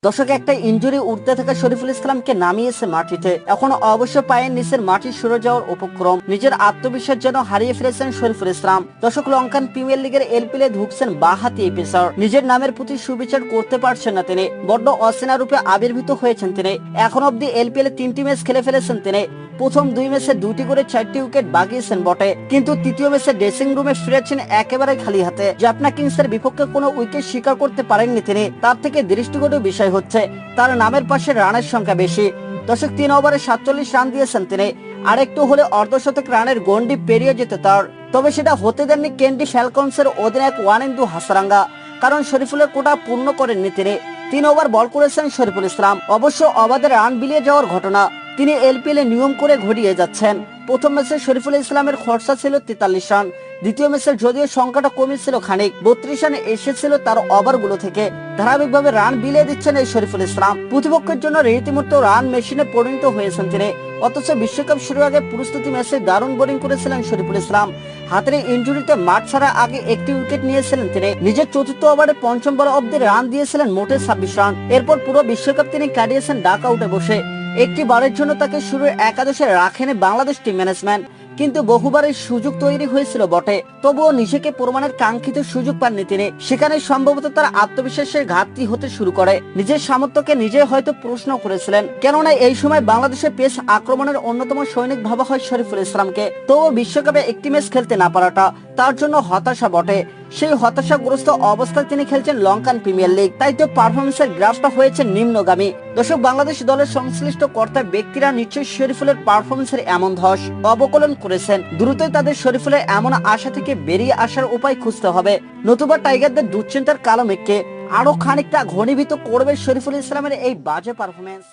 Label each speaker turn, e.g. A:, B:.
A: দর্শক, একটা ইনজুরি উঠতে থাকা শরীফুল ইসলামকে নামিয়েছে মাটিতে। এখন অবশ্য পায়ের নিচের মাটি সরে যাওয়ার উপক্রম। নিজের আত্মবিশ্বাস যেন হারিয়ে ফেলেছেন শরীফুল ইসলাম। দর্শক, লঙ্কান প্রিমিয়ার লিগের এলপিএলে ঢুকছেন বাঁহাতি এই পেসার। নিজের নামের প্রতি সুবিচার করতে পারছেন না তিনি। বড্ড অচেনা রূপে আবির্ভূত হয়েছেন তিনি। এখন অব্দি এলপিএলে 3টি ম্যাচ খেলে ফেলেছেন তিনি। প্রথম 2 ম্যাচে 2টি করে 4টি উইকেট বাগিয়েছেন বটে, কিন্তু তৃতীয় ম্যাচে ড্রেসিং রুমে ফিরেছেন একেবারে খালি হাতে। জাফনা কিংসের বিপক্ষে কোনো উইকেট শিকার করতে পারেননি তিনি। তার থেকে দৃষ্টিকটু বিষয় হচ্ছে তার নামের পাশে রানের সংখ্যা বেশি। দর্শক, 3 ওভারে 47 রান দিয়েছেন তিনি। আরেকটু হলে অর্ধশতক রানের গন্ডি পেরিয়ে যেত তার। তবে সেটা হতে দেননি কেন্ডি ফ্যালকনসের অধিনায়ক ওয়ানিন্দু হাসারাঙ্গা, কারণ শরীফুলের কোটা পূর্ণ করেননি তিনি। 3 ওভার বল করেছেন শরীফুল ইসলাম। অবশ্য অবাধে রান বিলিয়ে যাওয়ার ঘটনা তিনি এলপিএল নিয়ম করে ঘটিয়ে যাচ্ছেন। প্রথম ম্যাচে শরীফুল ইসলামের খরচা ছিল 43 রান। দ্বিতীয় ম্যাচের যদিও সংখ্যাটা কমেছিল খানিক, 32 রান এসেছিল তার ওভারগুলো থেকে। ধারাবাহিকভাবে রান বিলিয়ে দিচ্ছেন এই শরীফুল ইসলাম। প্রতিপক্ষের জন্য রীতিমতো রান মেশিনে পরিণত হয়েছেন তিনি। অথচ বিশ্বকাপ শুরুর আগে প্রস্তুতি ম্যাচে দারুণ বোলিং করেছিলেন শরীফুল ইসলাম। হাতের ইনজুরিতে মাঠ ছাড়া আগে একটি উইকেট নিয়েছিলেন তিনি। নিজের চতুর্থ ওভারে পঞ্চম বল অব্দি রান দিয়েছিলেন মোটে 26 রান। এরপর পুরো বিশ্বকাপ তিনি কাটিয়েছেন ডাক আউটে বসে। একটি বারের জন্য তাকে শুরুর একাদশে রাখেনি বাংলাদেশ টিম ম্যানেজমেন্ট, কিন্তু বহুবারের সুযোগ তৈরি হয়েছিল বটে। তবুও নিজেকে প্রমাণের কাঙ্ক্ষিত সুযোগ পাননি তিনি। সেখানে সম্ভবত তার আত্মবিশ্বাসের ঘাটতি হতে শুরু করে। নিজের সামর্থ্যকে নিজে হয়তো প্রশ্ন করেছিলেন, কেননা এই সময় বাংলাদেশের পেস আক্রমণের অন্যতম সৈনিক ভাবা হয় শরীফুল ইসলামকে। তবুও বিশ্বকাপে একটি ম্যাচ খেলতে না পারাটা তার জন্য হতাশা বটে। সেই হতাশাগ্রস্ত অবস্থায় তিনি খেলছেন লঙ্কান প্রিমিয়ার লিগ, তাই তো পারফরমেন্সের গ্রাফটা হয়েছে নিম্নগামী। দর্শক, বাংলাদেশ দলের সংশ্লিষ্ট কর্তা ব্যক্তিরা নিশ্চয়ই শরীফুলের পারফরমেন্সের এমন ধস অবকলন করেছেন। দ্রুতই তাদের শরীফুলের এমন আশা থেকে বেরিয়ে আসার উপায় খুঁজতে হবে, নতুবা টাইগারদের দুশ্চিন্তার কালো মেঘকে আরো খানিকটা ঘনীভূত করবে শরীফুল ইসলামের এই বাজে পারফরমেন্স।